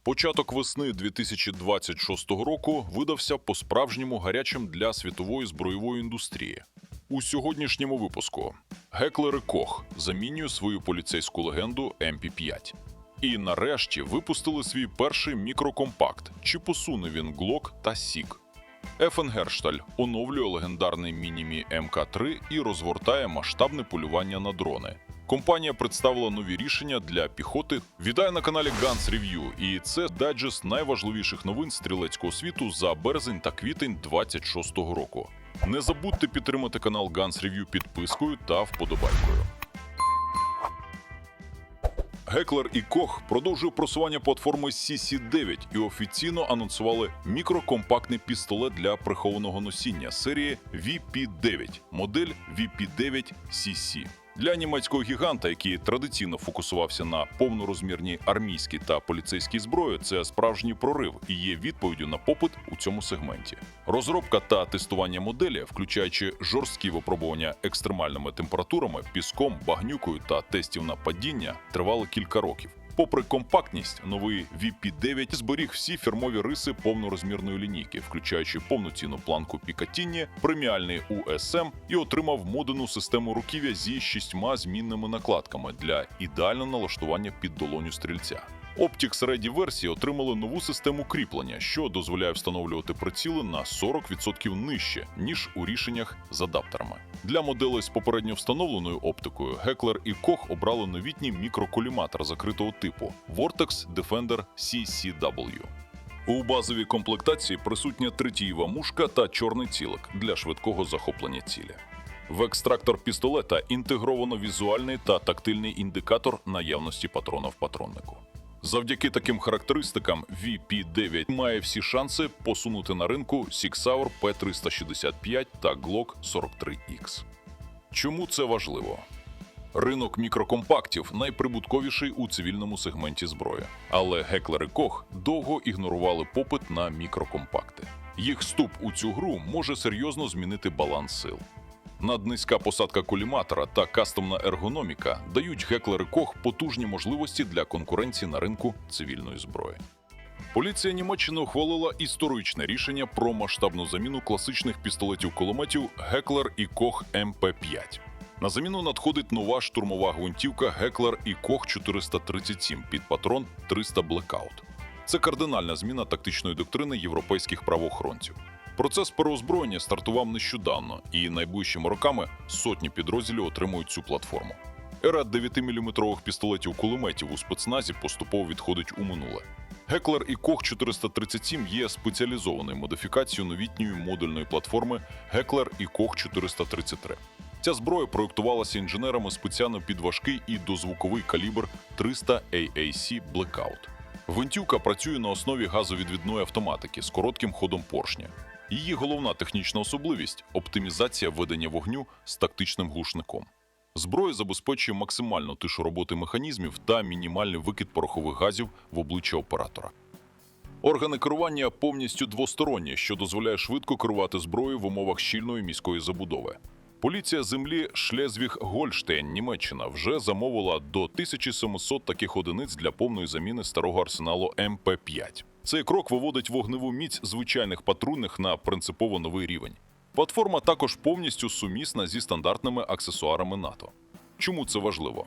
Початок весни 2026 року видався по-справжньому гарячим для світової збройової індустрії. У сьогоднішньому випуску геклери Кох замінює свою поліцейську легенду МП5. І нарешті випустили свій перший мікрокомпакт, чи посуне він Глок та Сік. Ефенгершталь оновлює легендарний мінімі МК-3 і розгортає масштабне полювання на дрони. Компанія представила нові рішення для піхоти. Вітаю на каналі Guns Review, і це дайджест найважливіших новин стрілецького світу за березень та квітень 2026 року. Не забудьте підтримати канал Guns Review підпискою та вподобайкою. Геклер і Кох продовжує просування платформи CC9 і офіційно анонсували мікрокомпактний пістолет для прихованого носіння серії VP9, модель VP9CC. Для німецького гіганта, який традиційно фокусувався на повнорозмірній армійській та поліцейській зброї, це справжній прорив і є відповіддю на попит у цьому сегменті. Розробка та тестування моделі, включаючи жорсткі випробування екстремальними температурами, піском, багнюкою та тестів на падіння, тривали кілька років. Попри компактність, новий VP9 зберіг всі фірмові риси повнорозмірної лінійки, включаючи повноцінну планку Пікатінні, преміальний УСМ і отримав модульну систему руків'я зі 6 змінними накладками для ідеального налаштування під долоню стрільця. Optics Ready версії отримали нову систему кріплення, що дозволяє встановлювати приціли на 40% нижче, ніж у рішеннях з адаптерами. Для моделей з попередньо встановленою оптикою Геклер і Кох обрали новітній мікроколіматор закритого типу Vortex Defender CCW. У базовій комплектації присутня тритієва мушка та чорний цілик для швидкого захоплення цілі. В екстрактор пістолета інтегровано візуальний та тактильний індикатор наявності патрона в патроннику. Завдяки таким характеристикам VP9 має всі шанси посунути на ринку Sig Sauer P365 та Glock 43X. Чому це важливо? Ринок мікрокомпактів найприбутковіший у цивільному сегменті зброї. Але Геклер і Кох довго ігнорували попит на мікрокомпакти. Їх вступ у цю гру може серйозно змінити баланс сил. Наднизька посадка коліматора та кастомна ергономіка дають Геклер і Кох потужні можливості для конкуренції на ринку цивільної зброї. Поліція Німеччини ухвалила історичне рішення про масштабну заміну класичних пістолетів-кулеметів Геклер і Кох МП5. На заміну надходить нова штурмова гвинтівка Геклер і Кох 437 під патрон 300 Blackout. Це кардинальна зміна тактичної доктрини європейських правоохоронців. Процес переозброєння стартував нещодавно, і найближчими роками сотні підрозділів отримують цю платформу. Ера 9-мм пістолетів-кулеметів у спецназі поступово відходить у минуле. Геклер і Кох 437 є спеціалізованою модифікацією новітньої модульної платформи Геклер і Кох 433. Ця зброя проєктувалася інженерами спеціально під важкий і дозвуковий калібр 300 AAC Blackout. Гвинтівка працює на основі газовідвідної автоматики з коротким ходом поршня. Її головна технічна особливість – оптимізація ведення вогню з тактичним глушником. Зброя забезпечує максимальну тишу роботи механізмів та мінімальний викид порохових газів в обличчя оператора. Органи керування повністю двосторонні, що дозволяє швидко керувати зброєю в умовах щільної міської забудови. Поліція землі Шлезвіг-Гольштейн, Німеччина, вже замовила до 1700 таких одиниць для повної заміни старого арсеналу МП5. Цей крок виводить вогневу міць звичайних патрульних на принципово новий рівень. Платформа також повністю сумісна зі стандартними аксесуарами НАТО. Чому це важливо?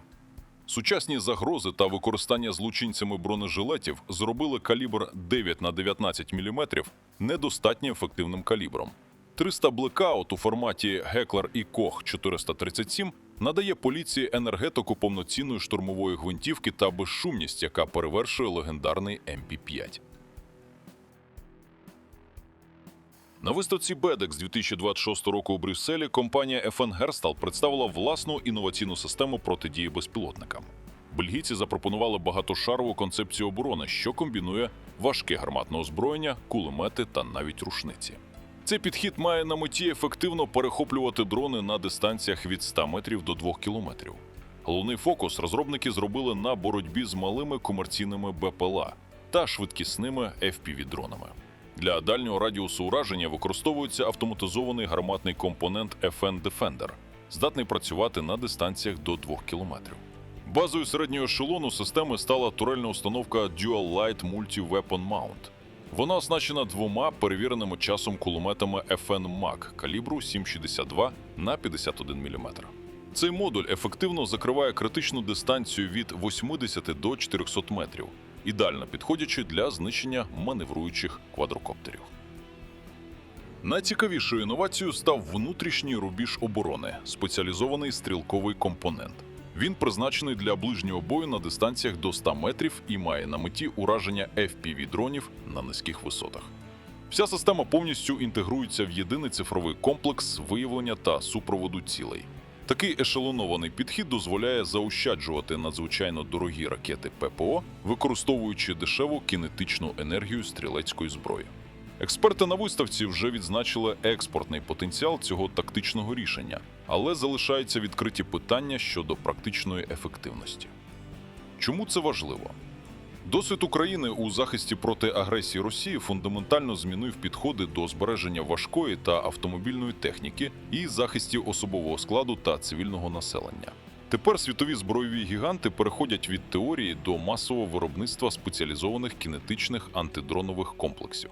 Сучасні загрози та використання злочинцями бронежилетів зробили калібр 9 на 19 мм недостатньо ефективним калібром. 300 Blackout у форматі Геклер і Кох 437 надає поліції енергетику повноцінної штурмової гвинтівки та безшумність, яка перевершує легендарний МП5. На виставці BEDEX 2026 року у Брюсселі компанія Ефенгершталь представила власну інноваційну систему протидії безпілотникам. Бельгійці запропонували багатошарову концепцію оборони, що комбінує важке гарматне озброєння, кулемети та навіть рушниці. Цей підхід має на меті ефективно перехоплювати дрони на дистанціях від 100 метрів до 2 кілометрів. Головний фокус розробники зробили на боротьбі з малими комерційними БПЛА та швидкісними FPV-дронами. Для дальнього радіусу ураження використовується автоматизований гарматний компонент FN Defender, здатний працювати на дистанціях до 2 кілометрів. Базою середнього ешелону системи стала турельна установка Dual Light Multi-Weapon Mount. Вона оснащена двома перевіреними часом кулеметами FN MAC калібру 7,62 на 51 мм. Цей модуль ефективно закриває критичну дистанцію від 80 до 400 метрів, ідеально підходячи для знищення маневруючих квадрокоптерів. Найцікавішою інновацією став внутрішній рубіж оборони – спеціалізований стрілковий компонент. Він призначений для ближнього бою на дистанціях до 100 метрів і має на меті ураження FPV-дронів на низьких висотах. Вся система повністю інтегрується в єдиний цифровий комплекс виявлення та супроводу цілей. Такий ешелонований підхід дозволяє заощаджувати надзвичайно дорогі ракети ППО, використовуючи дешеву кінетичну енергію стрілецької зброї. Експерти на виставці вже відзначили експортний потенціал цього тактичного рішення, але залишаються відкриті питання щодо практичної ефективності. Чому це важливо? Досвід України у захисті проти агресії Росії фундаментально змінив підходи до збереження важкої та автомобільної техніки і захисті особового складу та цивільного населення. Тепер світові збройові гіганти переходять від теорії до масового виробництва спеціалізованих кінетичних антидронових комплексів.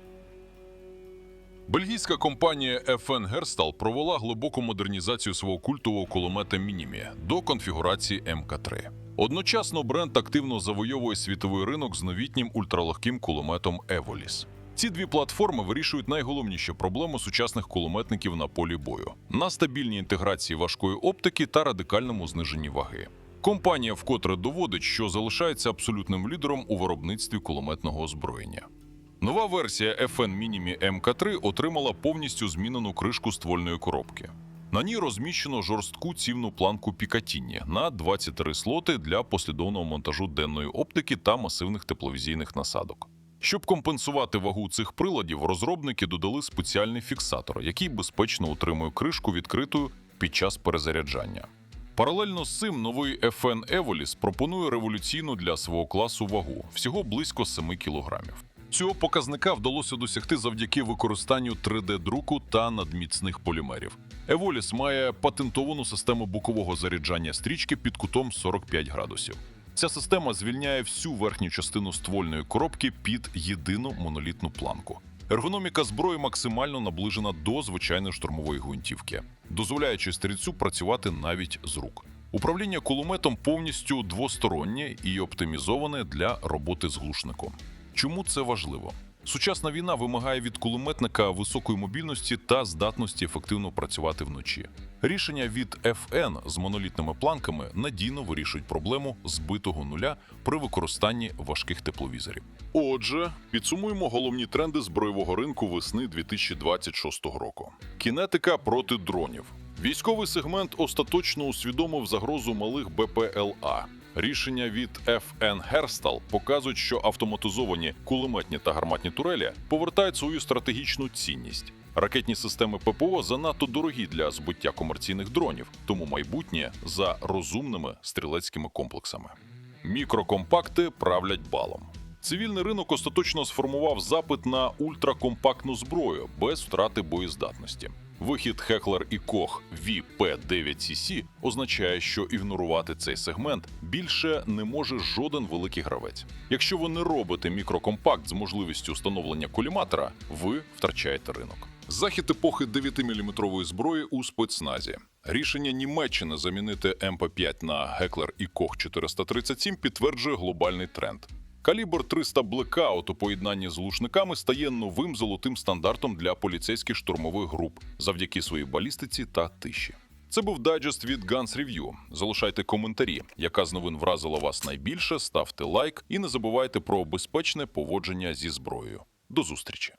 Бельгійська компанія FN Herstal провела глибоку модернізацію свого культового кулемета Мінімі до конфігурації МК-3. Одночасно бренд активно завойовує світовий ринок з новітнім ультралегким кулеметом Evolis. Ці дві платформи вирішують найголовніші проблеми сучасних кулеметників на полі бою – на стабільній інтеграції важкої оптики та радикальному зниженні ваги. Компанія вкотре доводить, що залишається абсолютним лідером у виробництві кулеметного озброєння. Нова версія FN Minimi MK3 отримала повністю змінену кришку ствольної коробки. На ній розміщено жорстку цівну планку Пікатіні на 23 слоти для послідовного монтажу денної оптики та масивних тепловізійних насадок. Щоб компенсувати вагу цих приладів, розробники додали спеціальний фіксатор, який безпечно утримує кришку відкритою під час перезаряджання. Паралельно з цим новий FN Evolis пропонує революційну для свого класу вагу – всього близько 7 кг. Цього показника вдалося досягти завдяки використанню 3D-друку та надміцних полімерів. Evolis має патентовану систему бокового заряджання стрічки під кутом 45 градусів. Ця система звільняє всю верхню частину ствольної коробки під єдину монолітну планку. Ергономіка зброї максимально наближена до звичайної штурмової гвинтівки, дозволяючи стрільцю працювати навіть з рук. Управління кулеметом повністю двостороннє і оптимізоване для роботи з глушником. Чому це важливо? Сучасна війна вимагає від кулеметника високої мобільності та здатності ефективно працювати вночі. Рішення від FN з монолітними планками надійно вирішують проблему збитого нуля при використанні важких тепловізорів. Отже, підсумуємо головні тренди збройового ринку весни 2026 року. Кінетика проти дронів. Військовий сегмент остаточно усвідомив загрозу малих БПЛА. Рішення від FN Herstal показують, що автоматизовані кулеметні та гарматні турелі повертають свою стратегічну цінність. Ракетні системи ППО занадто дорогі для збиття комерційних дронів, тому майбутнє за розумними стрілецькими комплексами. Мікрокомпакти правлять балом. Цивільний ринок остаточно сформував запит на ультракомпактну зброю без втрати боєздатності. Вихід Heckler & Koch VP9CC означає, що ігнорувати цей сегмент більше не може жоден великий гравець. Якщо ви не робите мікрокомпакт з можливістю встановлення коліматора, ви втрачаєте ринок. Захід епохи 9-мм зброї у спецназі. Рішення Німеччини замінити МП5 на Heckler & Koch 437 підтверджує глобальний тренд. Калібр 300 Blackout у поєднанні з глушниками стає новим золотим стандартом для поліцейських штурмових груп завдяки своїй балістиці та тиші. Це був дайджест від Guns Review. Залишайте коментарі, яка з новин вразила вас найбільше, ставте лайк і не забувайте про безпечне поводження зі зброєю. До зустрічі!